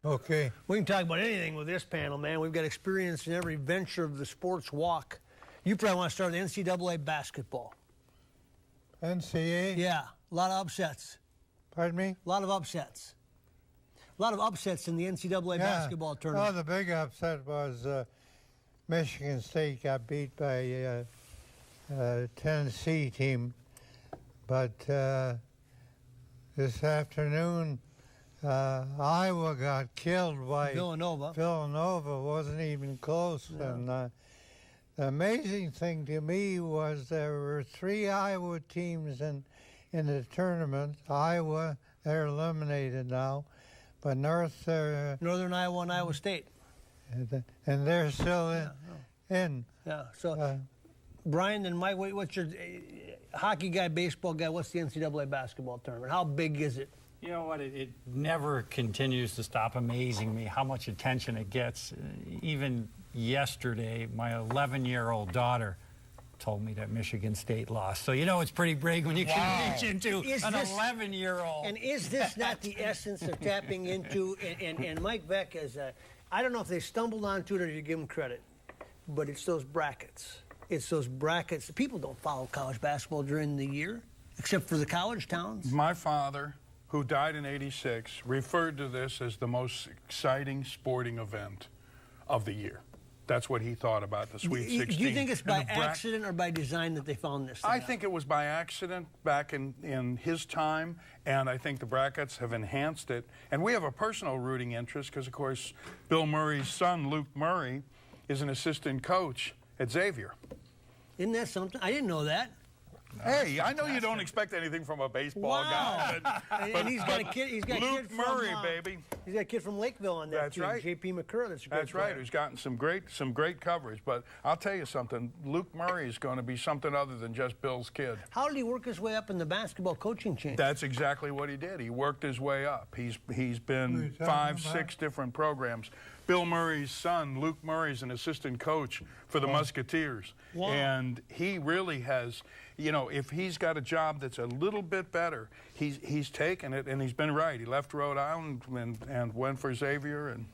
Okay. We can talk about anything with this panel, man. We've got experience in every venture of the sports walk. You probably want to start with NCAA basketball. NCAA? Yeah, a lot of upsets. Pardon me? A lot of upsets. A lot of upsets in the NCAA basketball tournament. Oh, the big upset was Michigan State got beat by Tennessee team. But this afternoon, Iowa got killed by Villanova. Villanova wasn't even close. Yeah. And the amazing thing to me was there were 3 Iowa teams in the tournament. Iowa, they're eliminated now. But Northern Iowa and Iowa State. And they're still in. Yeah, so Brian and Mike, what's your hockey guy, baseball guy, what's the NCAA basketball tournament? How big is it? You know what? It never continues to stop amazing me how much attention it gets. Even yesterday, my 11-year-old daughter told me that Michigan State lost. So you know it's pretty big when you can reach into an 11-year-old. And is this not the essence of tapping into, and Mike Beck is, I don't know if they stumbled onto it or you give them credit, but it's those brackets. It's those brackets. People don't follow college basketball during the year, except for the college towns. My father, who died in '86, referred to this as the most exciting sporting event of the year. That's what he thought about the Sweet 16. Do you think it's by accident or by design that they found this? I think it was by accident back in his time, and I think the brackets have enhanced it. And we have a personal rooting interest because, of course, Bill Murray's son, Luke Murray, is an assistant coach at Xavier. Isn't that something? I didn't know that. Hey, I know you don't expect anything from a baseball guy. And he's got a kid. He's got Luke a kid Murray, from, baby. He's got a kid from Lakeville on that. That's too, right. J.P. McCurr. That's a great player. Right. Who's gotten some great coverage. But I'll tell you something. Luke Murray is going to be something other than just Bill's kid. How did he work his way up in the basketball coaching chain? That's exactly what he did. He worked his way up. He's been 5, 6 different programs. Bill Murray's son, Luke Murray, is an assistant coach for the Musketeers. Wow. And he really has, you know, if he's got a job that's a little bit better, he's taken it, and he's been right. He left Rhode Island and went for Xavier, and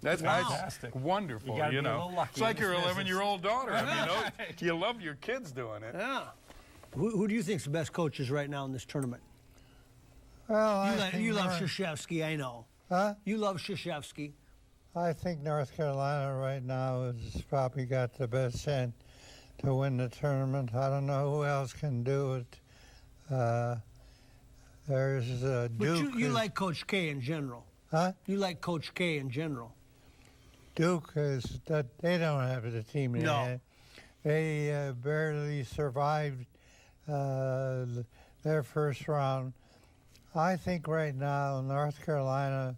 that's fantastic. Wonderful, you know. be a little lucky It's like your business. 11-year-old daughter. I mean, you love your kids doing it. Yeah. Who do you think's the best coaches right now in this tournament? Well, you love Krzyzewski, I know. Huh? You love Krzyzewski. I think North Carolina right now has probably got the best chance to win the tournament. I don't know who else can do it. There's Duke. But you like Coach K in general. Huh? You like Coach K in general. Duke is that they don't have the team in No. They barely survived their first round. I think right now North Carolina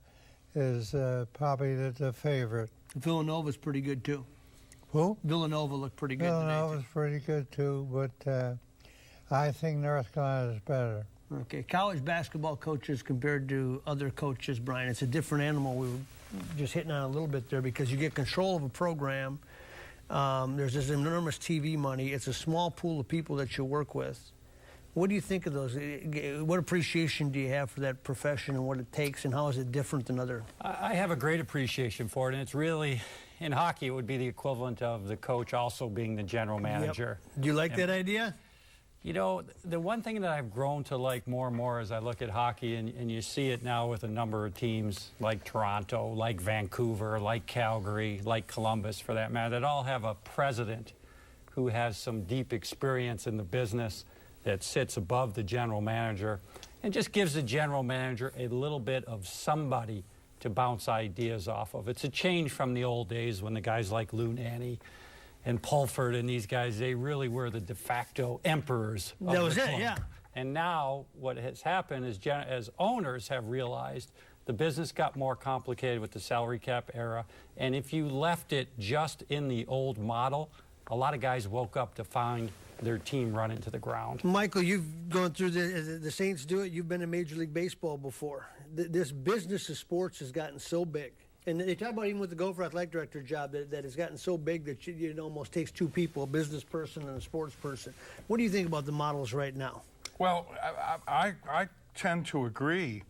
is probably the favorite. Villanova's pretty good too. Who? Villanova looked pretty good today. Villanova's pretty good too, but I think North Carolina is better. Okay, college basketball coaches compared to other coaches, Brian, it's a different animal. We were just hitting on a little bit there because you get control of a program. There's this enormous TV money. It's a small pool of people that you work with. What do you think of those? What appreciation do you have for that profession and what it takes, and how is it different than other? I have a great appreciation for it, and it's really, in hockey, it would be the equivalent of the coach also being the general manager. Yep. Do you like that idea? You know, the one thing that I've grown to like more and more as I look at hockey, and you see it now with a number of teams like Toronto, like Vancouver, like Calgary, like Columbus, for that matter, that all have a president who has some deep experience in the business, that sits above the general manager and just gives the general manager a little bit of somebody to bounce ideas off of. It's a change from the old days when the guys like Lou Nanne and Pulford and these guys, they really were the de facto emperors of That was the it, club. yeah. And now what has happened is as owners have realized the business got more complicated with the salary cap era, and if you left it just in the old model, a lot of guys woke up to find their team run into the ground. Michael, you've gone through the Saints do it. You've been in Major League Baseball before. This business of sports has gotten so big. And they talk about even with the Gopher Athletic Director job that has gotten so big that it almost takes two people, a business person and a sports person. What do you think about the models right now? Well, I tend to agree.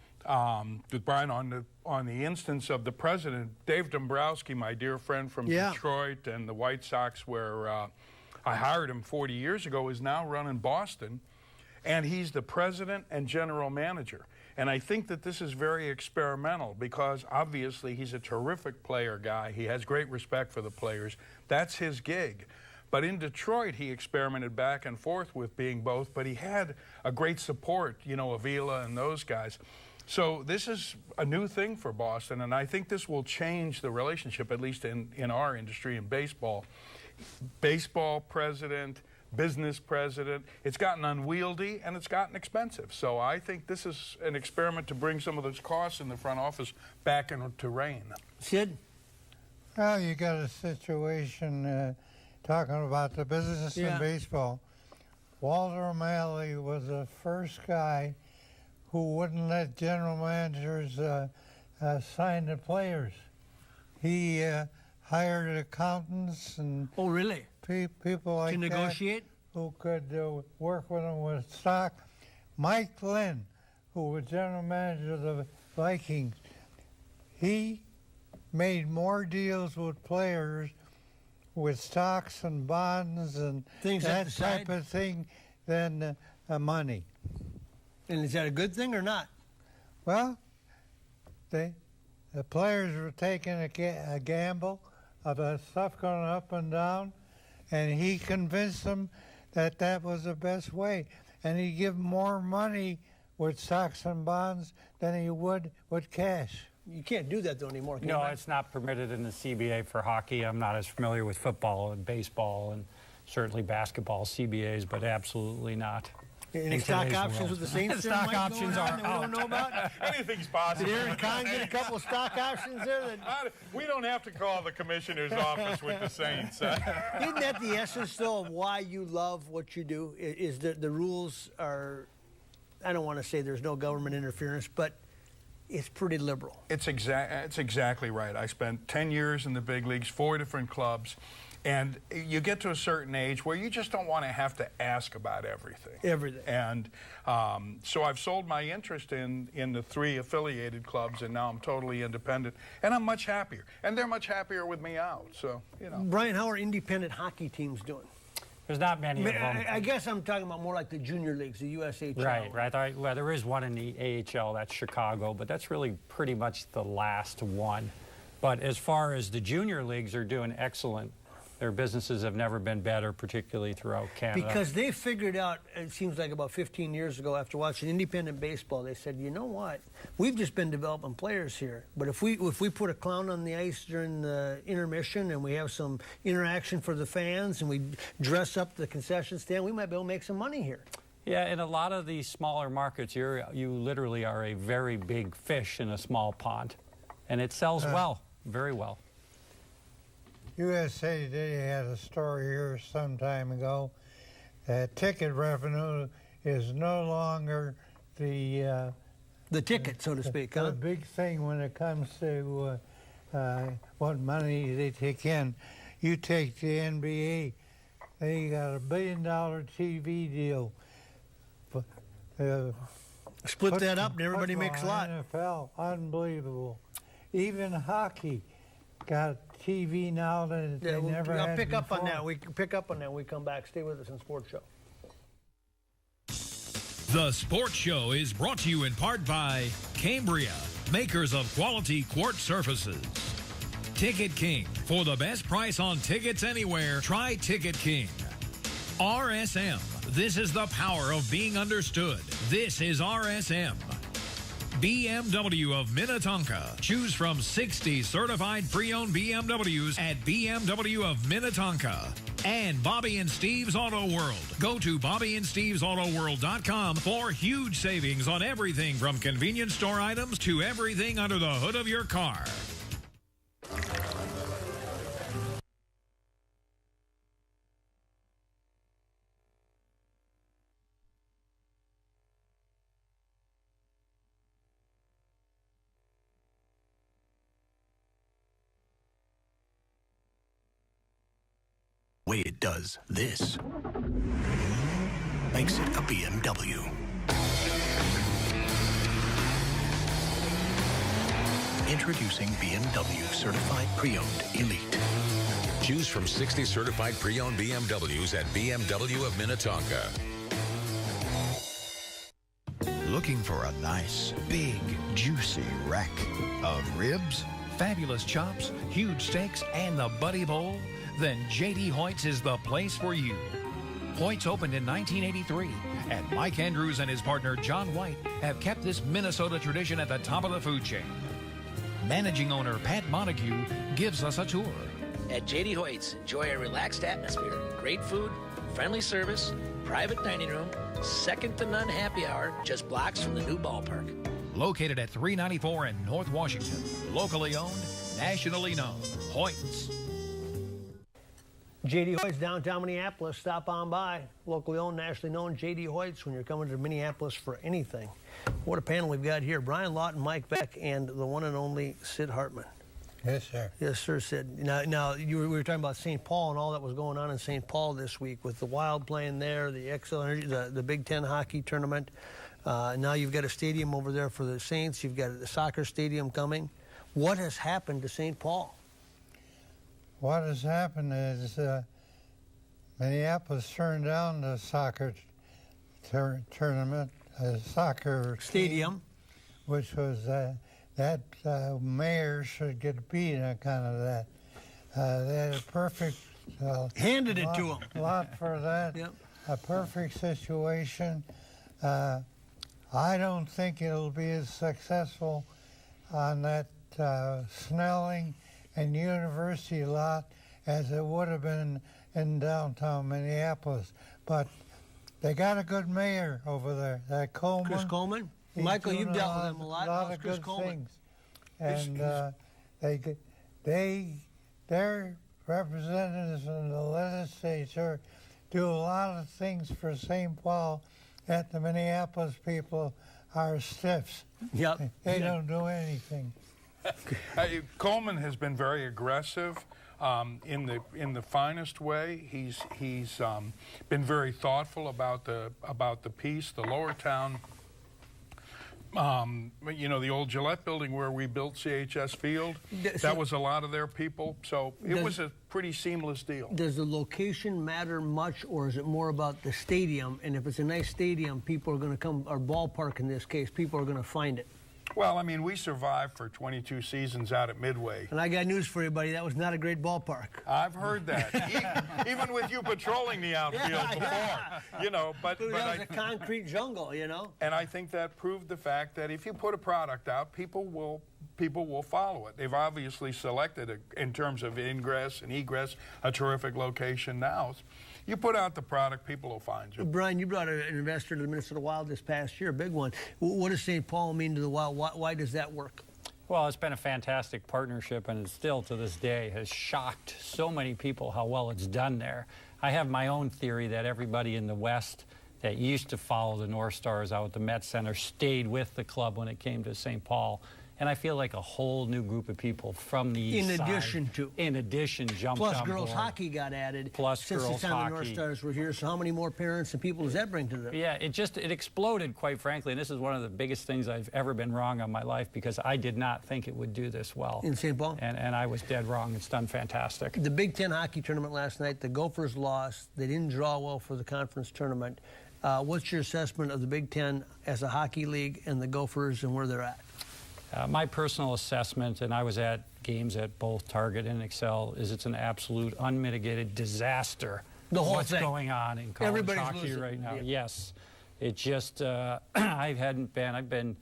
with Brian on the instance of the president, Dave Dombrowski, my dear friend from Detroit and the White Sox, where I hired him 40 years ago, is now running Boston, and he's the president and general manager. And I think that this is very experimental because obviously he's a terrific player guy. He has great respect for the players. That's his gig. But in Detroit, he experimented back and forth with being both, but he had a great support, you know, Avila and those guys. So this is a new thing for Boston, and I think this will change the relationship, at least in our industry, in baseball. Baseball president, business president, it's gotten unwieldy and it's gotten expensive. So I think this is an experiment to bring some of those costs in the front office back into reign. Sid? Well, you got a situation talking about the business in baseball. Walter O'Malley was the first guy who wouldn't let general managers sign the players. He hired accountants and people like to negotiate that who could work with him with stock. Mike Glenn, who was general manager of the Vikings, he made more deals with players with stocks and bonds and things that type of thing than money. And is that a good thing or not? Well, the players were taking a gamble of the stuff going up and down, and he convinced them that that was the best way. And he'd give more money with stocks and bonds than he would with cash. You can't do that, though, anymore. No, it's not permitted in the CBA for hockey. I'm not as familiar with football and baseball and certainly basketball CBAs, but absolutely not. Any stock options with the Saints? Stock options are out. We don't know about. Anything's possible. Did Aaron Kahn get a couple of stock options there? We don't have to call the commissioner's office with the Saints. Isn't that the essence, though, of why you love what you do? Is that the rules are, I don't want to say there's no government interference, but it's pretty liberal. It's exactly right. I spent 10 years in the big leagues, 4 different clubs. And you get to a certain age where you just don't want to have to ask about everything. And so I've sold my interest in the 3 affiliated clubs, and now I'm totally independent. And I'm much happier. And they're much happier with me out. So, you know. Brian, how are independent hockey teams doing? There's not many of them. I guess I'm talking about more like the junior leagues, the USHL. Right. Well, there is one in the AHL, that's Chicago, but that's really pretty much the last one. But as far as the junior leagues are doing excellent. Their businesses have never been better, particularly throughout Canada. Because they figured out, it seems like about 15 years ago, after watching independent baseball, they said, you know what? We've just been developing players here. But if we put a clown on the ice during the intermission and we have some interaction for the fans and we dress up the concession stand, we might be able to make some money here. Yeah, in a lot of these smaller markets, you literally are a very big fish in a small pond. And it sells well, very well. USA Today had a story here some time ago that ticket revenue is no longer the ticket, so to speak, the big thing when it comes to what money they take in. You take the NBA, they got $1 billion TV deal. Split that up and everybody makes a lot. NFL, unbelievable. Even hockey got TV now that they never had. I'll pick up before. on that. We can pick up on that when we come back. Stay with us in Sports Show. The Sports Show is brought to you in part by Cambria, makers of quality quartz surfaces. Ticket King. For the best price on tickets anywhere, try Ticket King. RSM. This is the power of being understood. This is RSM. BMW of Minnetonka. Choose from 60 certified pre-owned BMWs at BMW of Minnetonka. And Bobby and Steve's Auto World. Go to BobbyandSteve'sAutoWorld.com for huge savings on everything from convenience store items to everything under the hood of your car. Way it does this makes it a BMW. Introducing BMW Certified Pre-Owned Elite. Choose from 60 certified pre-owned BMWs at BMW of Minnetonka. Looking for a nice, big, juicy rack of ribs? Fabulous chops, huge steaks, and the Buddy Bowl? Then J.D. Hoyt's is the place for you. Hoyt's opened in 1983, and Mike Andrews and his partner John White have kept this Minnesota tradition at the top of the food chain. Managing owner Pat Montague gives us a tour. At J.D. Hoyt's, enjoy a relaxed atmosphere, great food, friendly service, private dining room, second-to-none happy hour, just blocks from the new ballpark. Located at 394 in North Washington. Locally owned, nationally known. Hoyt's. J.D. Hoyt's, downtown Minneapolis. Stop on by. Locally owned, nationally known J.D. Hoyt's when you're coming to Minneapolis for anything. What a panel we've got here. Brian Lawton, Mike Beck, and the one and only Sid Hartman. Yes, sir. Yes, sir, Sid. Now we were talking about St. Paul and all that was going on in St. Paul this week with the Wild playing there, the XL Energy, the Big Ten hockey tournament. Now you've got a stadium over there for the Saints. You've got a soccer stadium coming. What has happened to St. Paul? What has happened is Minneapolis turned down the soccer tournament, soccer Stadium. team, which was that mayor should get beat on kind of that. They had a perfect Handed it to him. lot for that. Yep. A perfect situation. I don't think it'll be as successful on that Snelling and University lot as it would have been in downtown Minneapolis. But they got a good mayor over there, that Coleman. Chris Coleman? He's Michael, doing you've dealt with him a lot. A lot How's of Chris good Coleman? things. And their representatives in the legislature do a lot of things for St. Paul that the Minneapolis people are stiffs. Yep. They don't do anything. Coleman has been very aggressive in the finest way. He's been very thoughtful about the piece, the Lower Town. The old Gillette building where we built CHS Field, that was a lot of their people. So it was a pretty seamless deal. Does the location matter much, or is it more about the stadium? And if it's a nice stadium, people are going to come, or ballpark in this case, people are going to find it. Well, I mean, we survived for 22 seasons out at Midway. And I got news for you, buddy. That was not a great ballpark. I've heard that. Even with you patrolling the outfield before, but That was a concrete jungle, And I think that proved the fact that if you put a product out, people will follow it. They've obviously selected, in terms of ingress and egress, a terrific location now. You put out the product, people will find you. Brian, you brought an investor to the Minnesota Wild this past year, a big one. What does St. Paul mean to the Wild? Why does that work? Well, it's been a fantastic partnership, and it still, to this day, has shocked so many people how well it's done there. I have my own theory that everybody in the West that used to follow the North Stars out at the Met Center stayed with the club when it came to St. Paul. And I feel like a whole new group of people from the east side. In addition, jumped Plus on girls board. hockey got added. Plus since girls the time hockey. the North Stars were here. So how many more parents and people does that bring to them? Yeah, it exploded, quite frankly. And this is one of the biggest things I've ever been wrong on my life, because I did not think it would do this well. In St. Paul? And I was dead wrong. It's done fantastic. The Big Ten hockey tournament last night, the Gophers lost. They didn't draw well for the conference tournament. What's your assessment of the Big Ten as a hockey league and the Gophers and where they're at? My personal assessment, and I was at games at both Target and Excel, is it's an absolute unmitigated disaster. The whole what's thing. going on in college Everybody's hockey losing. right now. Yeah. Yes. It just, I've been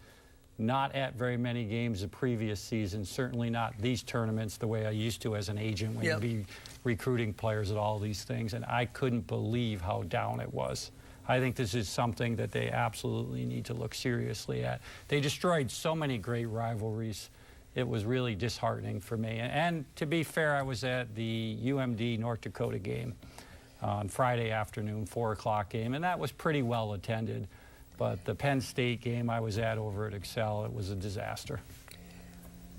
not at very many games the previous season, certainly not these tournaments the way I used to as an agent when Yep. you'd be recruiting players at all these things, and I couldn't believe how down it was. I think this is something that they absolutely need to look seriously at. They destroyed so many great rivalries. It was really disheartening for me. And to be fair, I was at the UMD North Dakota game on Friday afternoon, 4 o'clock game, and that was pretty well attended. But the Penn State game I was at over at Excel, it was a disaster.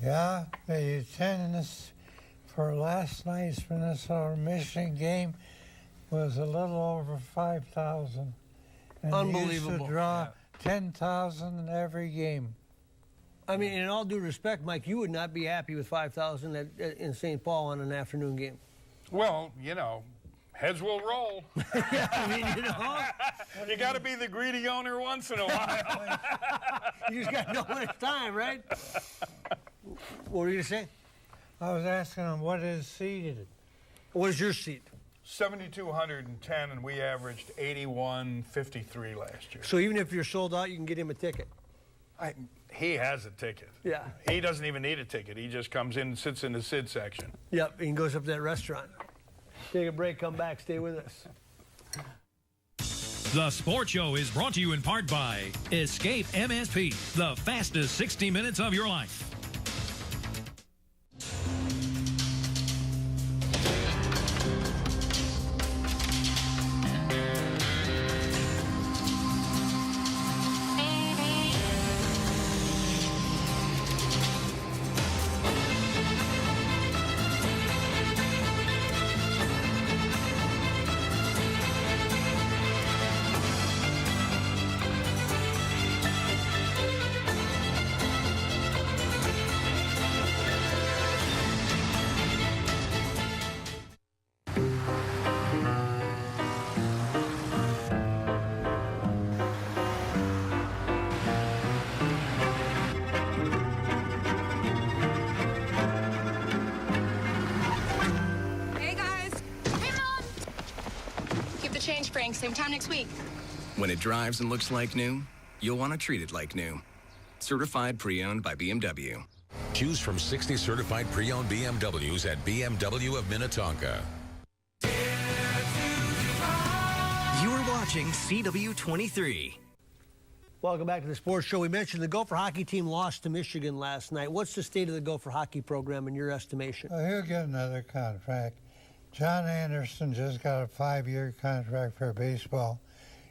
Yeah, the attendance for last night's Minnesota-Michigan game was a little over 5,000. And they used Unbelievable. to draw 10,000 every game. I mean, in all due respect, Mike, you would not be happy with 5,000 in St. Paul on an afternoon game. Well, you know, heads will roll. Yeah, I mean, you know. You got to be the greedy owner once in a while. You just got to know when it's time, right? What were you going to say? I was asking him what is seated. What is your seat? 7,210, and we averaged 81.53 last year. So even if you're sold out, you can get him a ticket. He has a ticket. Yeah. He doesn't even need a ticket. He just comes in and sits in the Sid section. Yep, and goes up to that restaurant. Take a break, come back, stay with us. The Sports Show is brought to you in part by Escape MSP, the fastest 60 minutes of your life. Same time next week. When it drives and looks like new, you'll want to treat it like new. Certified pre-owned by BMW. Choose from 60 certified pre-owned BMWs at BMW of Minnetonka. You are watching CW23. Welcome back to the Sports Show. We mentioned the Gopher hockey team lost to Michigan last night. What's the state of the Gopher hockey program in your estimation? Well, he'll get another contract. John Anderson just got a 5-year contract for baseball.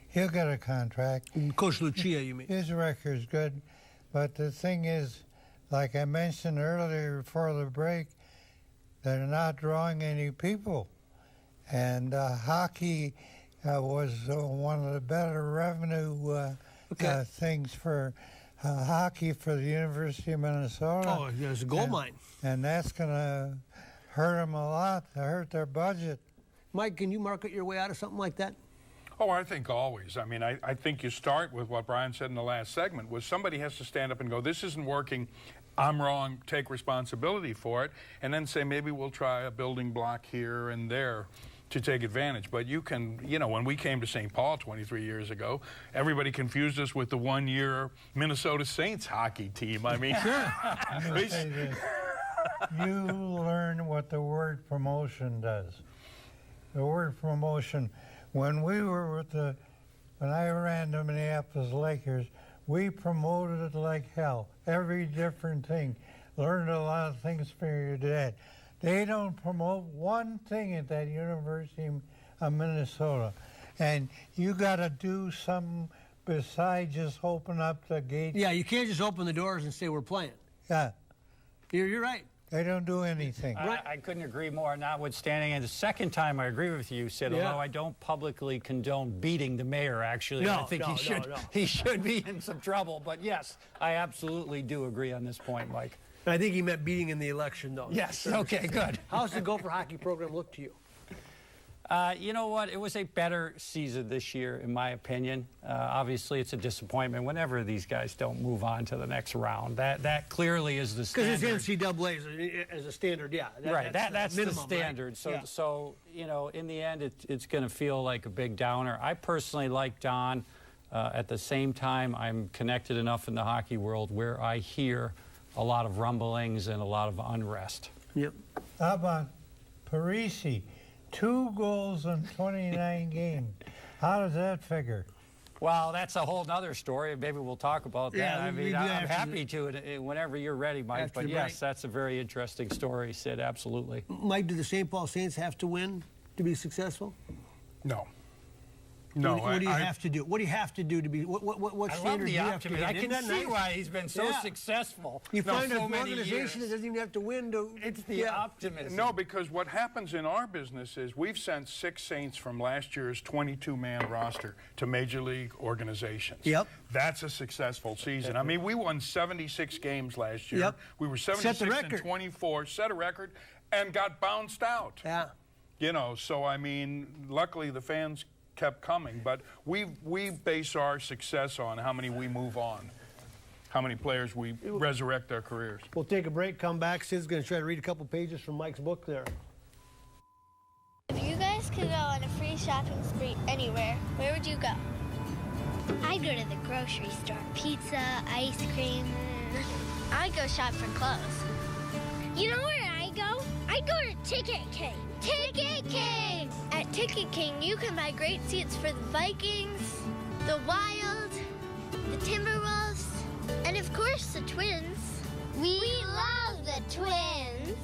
He'll get a contract. Coach Lucia, you mean? His record's good. But the thing is, like I mentioned earlier before the break, they're not drawing any people. And hockey was one of the better revenue things for hockey for the University of Minnesota. Oh, there's a gold mine. And that's going to hurt them a lot, to hurt their budget. Mike, can you market your way out of something like that? Oh, I think always. I mean, I think you start with what Brian said in the last segment, was somebody has to stand up and go, this isn't working, I'm wrong, take responsibility for it, and then say, maybe we'll try a building block here and there to take advantage. But you can, you know, when we came to St. Paul 23 years ago, everybody confused us with the one-year Minnesota Saints hockey team. I mean, you learn what the word promotion does. The word promotion, when I ran the Minneapolis Lakers, we promoted it like hell. Every different thing. Learned a lot of things from your dad. They don't promote one thing at that University of Minnesota. And you got to do something besides just open up the gate. Yeah, you can't just open the doors and say we're playing. Yeah. You're right. They don't do anything. I couldn't agree more, notwithstanding. And the second time I agree with you, Sid, although I don't publicly condone beating the mayor, actually. I think he should be in some trouble. But yes, I absolutely do agree on this point, Mike. I think he meant beating in the election, though. Yes, okay, good. How's the Gopher hockey program look to you? You know what? It was a better season this year, in my opinion. Obviously, it's a disappointment whenever these guys don't move on to the next round. That clearly is the standard. Because it's NCAA as a standard, yeah. That's minimum, the standard. Right? So you know, in the end, it's going to feel like a big downer. I personally like Don. At the same time, I'm connected enough in the hockey world where I hear a lot of rumblings and a lot of unrest. Yep. How about Parisi? 2 goals in 29 games. How does that figure? Well, that's a whole other story. Maybe we'll talk about that. Yeah, I mean, I'm happy to whenever you're ready, Mike. But yes, that's a very interesting story, Sid, absolutely. Mike, do the St. Paul Saints have to win to be successful? No. No, What do you have to do? What do you have to do to be? What standard do you have to be? I can see why he's been so successful. You find so an organization that doesn't even have to win to. It's the optimism. No, because what happens in our business is we've sent 6 Saints from last year's 22-man roster to major league organizations. Yep. That's a successful season. I mean, we won 76 games last year. Yep. We were 76 and 24, set a record, and got bounced out. Yeah. You know, so I mean, luckily the fans kept coming, but we base our success on how many we move on, how many players we resurrect their careers. We'll take a break, come back. Sid's going to try to read a couple pages from Mike's book there. If you guys could go on a free shopping spree anywhere, where would you go? I'd go to the grocery store. Pizza, ice cream. I'd go shop for clothes. You know where I go? I'd go to Ticket King. Ticket King! At Ticket King, you can buy great seats for the Vikings, the Wild, the Timberwolves, and of course the Twins. We love the Twins!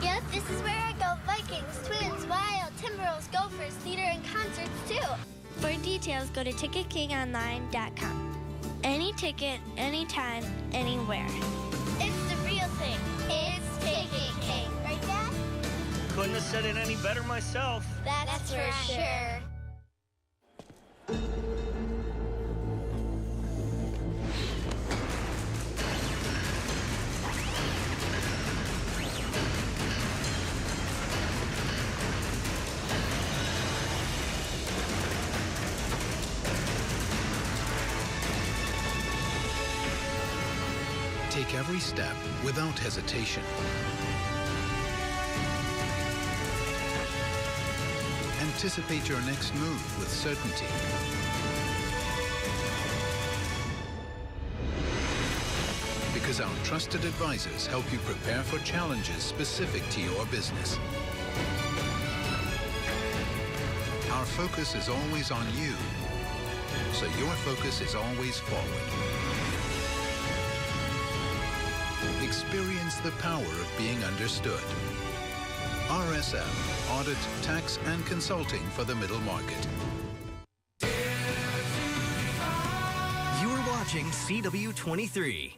Yep, this is where I go. Vikings, Twins, Wild, Timberwolves, Gophers, theater, and concerts too. For details, go to TicketKingOnline.com. Any ticket, anytime, anywhere. It's the real thing. It's Ticket King. Right, Dad? Couldn't have said it any better myself. That's for sure. Take every step without hesitation. Anticipate your next move with certainty. Because our trusted advisors help you prepare for challenges specific to your business. Our focus is always on you, so your focus is always forward. Experience the power of being understood. RSM, Audit, Tax, and Consulting for the Middle Market. You are watching CW23.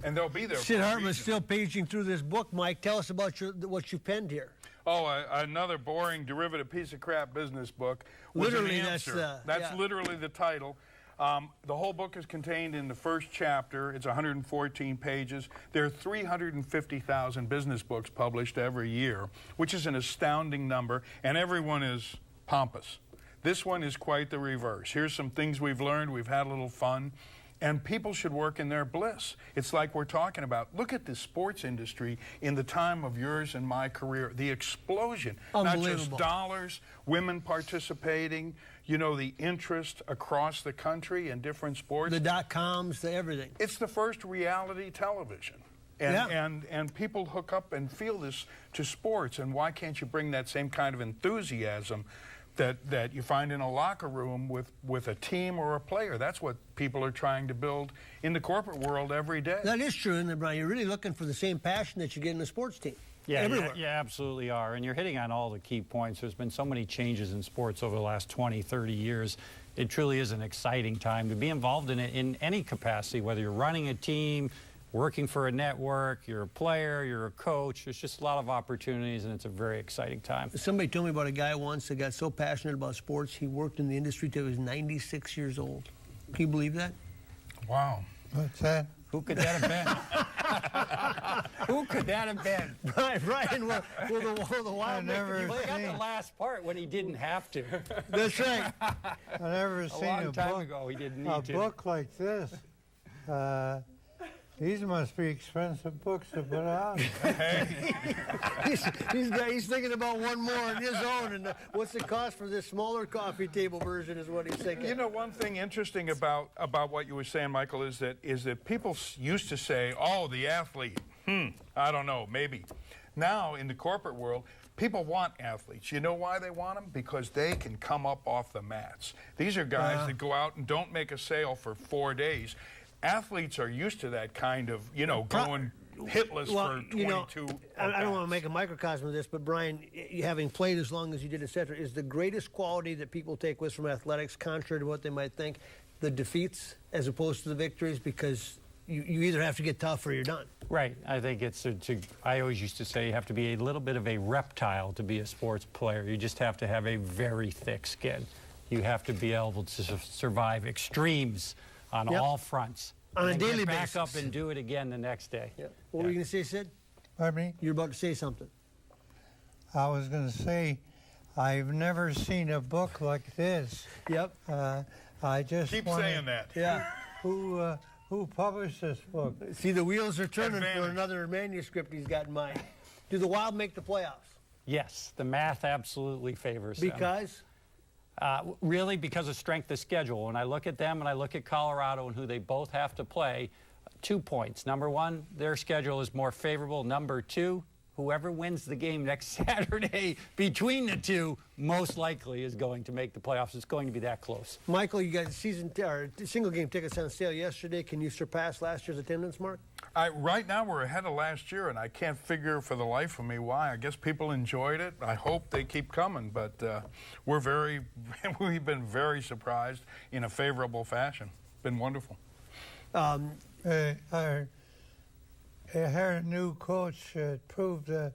And they'll be there. Sid Hartman's still paging through this book, Mike. Tell us about what you penned here. Oh, another boring derivative piece of crap business book. Literally, that's literally the title. The whole book is contained in the first chapter. It's 114 pages. There are 350,000 business books published every year, which is an astounding number, and everyone is pompous. This one is quite the reverse. Here's some things we've learned. We've had a little fun. And people should work in their bliss. It's like we're talking about. Look at the sports industry in the time of yours and my career. The explosion. Not just dollars, women participating, you know, the interest across the country in different sports. The dot-coms, the everything. It's the first reality television. And people hook up and feel this to sports. And why can't you bring that same kind of enthusiasm that you find in a locker room with a team or a player? That's what people are trying to build in the corporate world every day. That is true, isn't it, Brian? You're really looking for the same passion that you get in a sports team. Yeah, everywhere. you absolutely are. And you're hitting on all the key points. There's been so many changes in sports over the last 20, 30 years. It truly is an exciting time to be involved in it in any capacity, whether you're running a team, working for a network, you're a player, you're a coach. There's just a lot of opportunities, and it's a very exciting time. Somebody told me about a guy once that got so passionate about sports, he worked in the industry till he was 96 years old. Can you believe that? Wow. What's that? Who could that have been? Who could that have been? Brian, will the Wild never Well, he got the last part when he didn't have to. That's right. I've never seen long time ago he didn't need to. A book like this. These must be expensive books to put out. he's thinking about one more on his own, and what's the cost for this smaller coffee table version is what he's thinking. You know, one thing interesting about what you were saying, Michael, is that people used to say, oh, the athlete, I don't know, maybe. Now, in the corporate world, people want athletes. You know why they want them? Because they can come up off the mats. These are guys that go out and don't make a sale for 4 days. Athletes are used to that kind of, you know, going hitless for 22. You know, I don't want to make a microcosm of this, but Brian, having played as long as you did, et cetera, is the greatest quality that people take with from athletics, contrary to what they might think, the defeats as opposed to the victories, because you either have to get tough or you're done. Right. I think it's, I always used to say you have to be a little bit of a reptile to be a sports player. You just have to have a very thick skin. You have to be able to survive extremes on all fronts. On a daily basis. Back up and do it again the next day. Yep. What were you going to say, Sid? Pardon me? You're about to say something. I was going to say, I've never seen a book like this. Yep. I just keep saying that. Yeah. Who published this book? See, the wheels are turning for another manuscript he's got in mind. Do the Wild make the playoffs? Yes, the math absolutely favors them. Because? Really, because of strength of schedule. When I look at them and I look at Colorado and who they both have to play, 2 points. Number one, their schedule is more favorable. Number two, whoever wins the game next Saturday between the two most likely is going to make the playoffs. It's going to be that close. Michael, you got single game tickets on sale yesterday. Can you surpass last year's attendance mark? Right now we're ahead of last year, and I can't figure for the life of me why. I guess people enjoyed it. I hope they keep coming, but we've been very surprised in a favorable fashion. Been wonderful. Her new coach proved the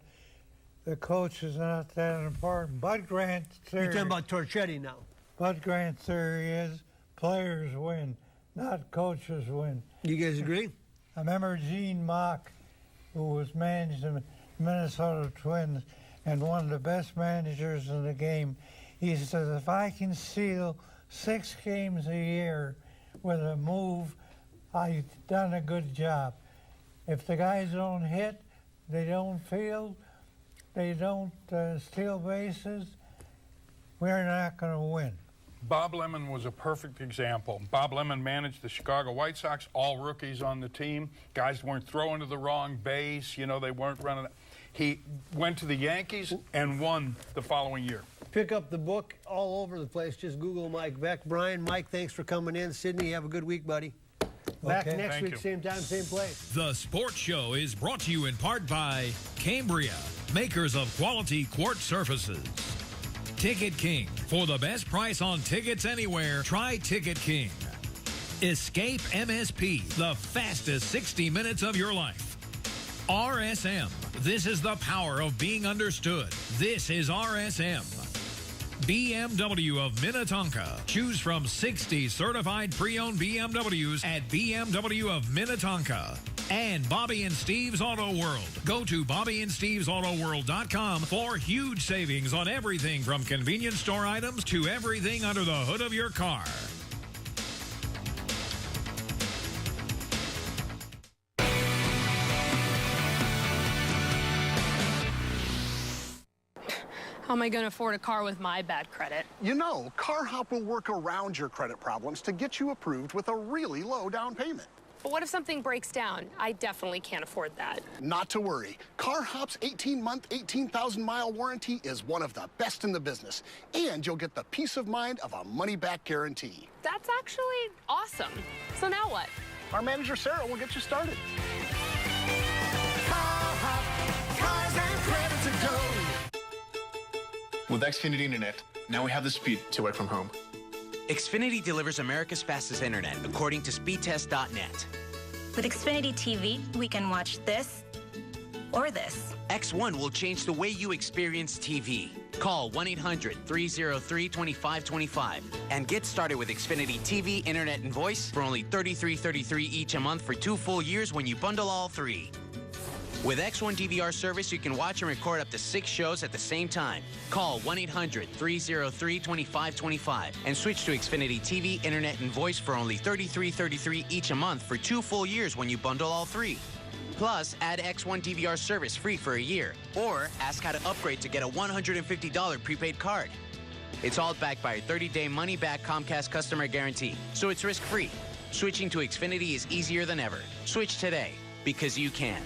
coach is not that important. Bud Grant's theory. You're talking about Torchetti now. Bud Grant's theory is players win, not coaches win. You guys agree? I remember Gene Mock, who was managing the Minnesota Twins and one of the best managers in the game. He says, if I can steal 6 games a year with a move, I've done a good job. If the guys don't hit, they don't field, they don't steal bases, we're not going to win. Bob Lemon was a perfect example. Bob Lemon managed the Chicago White Sox, all rookies on the team. Guys weren't throwing to the wrong base, you know, they weren't running. He went to the Yankees and won the following year. Pick up the book all over the place. Just Google Mike Beck. Brian, Mike, thanks for coming in. Sydney, have a good week, buddy. Back next week, same time, same place. The Sports Show is brought to you in part by Cambria, makers of quality quartz surfaces. Ticket King. For the best price on tickets anywhere, try Ticket King. Escape MSP, the fastest 60 minutes of your life. RSM. This is the power of being understood. This is RSM. BMW of Minnetonka. Choose from 60 certified pre-owned BMWs at BMW of Minnetonka. And Bobby and Steve's Auto World. Go to BobbyandStevesAutoWorld.com for huge savings on everything from convenience store items to everything under the hood of your car. How am I going to afford a car with my bad credit? You know, CarHop will work around your credit problems to get you approved with a really low down payment. But what if something breaks down? I definitely can't afford that. Not to worry. CarHop's 18-month, 18,000-mile warranty is one of the best in the business. And you'll get the peace of mind of a money-back guarantee. That's actually awesome. So now what? Our manager, Sarah, will get you started. CarHop, cars and credit to go. With Xfinity Internet, now we have the speed to work from home. Xfinity delivers America's fastest internet, according to speedtest.net. With Xfinity TV, we can watch this or this. X1 will change the way you experience TV. Call 1-800-303-2525 and get started with Xfinity TV, internet, and voice for only $33.33 each a month for 2 full years when you bundle all 3. With X1 DVR service, you can watch and record up to 6 shows at the same time. Call 1-800-303-2525 and switch to Xfinity TV, internet, and voice for only $33.33 each a month for 2 full years when you bundle all 3. Plus, add X1 DVR service free for a year, or ask how to upgrade to get a $150 prepaid card. It's all backed by a 30-day money-back Comcast customer guarantee, so it's risk-free. Switching to Xfinity is easier than ever. Switch today, because you can.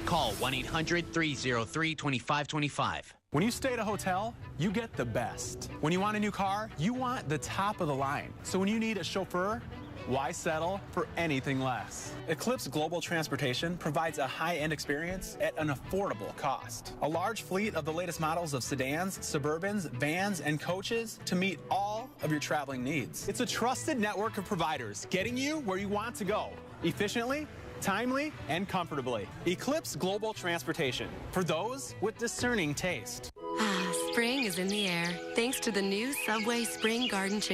Call 1-800-303-2525. When you stay at a hotel, you get the best. When you want a new car, you want the top of the line. So when you need a chauffeur, Why settle for anything less? Eclipse Global Transportation provides a high-end experience at an affordable cost. A large fleet of the latest models of sedans, Suburbans, vans, and coaches to meet all of your traveling needs. It's a trusted network of providers getting you where you want to go, efficiently, timely, and comfortably. Eclipse Global Transportation, for those with discerning taste. Spring is in the air, thanks to the new Subway Spring Garden Chicken.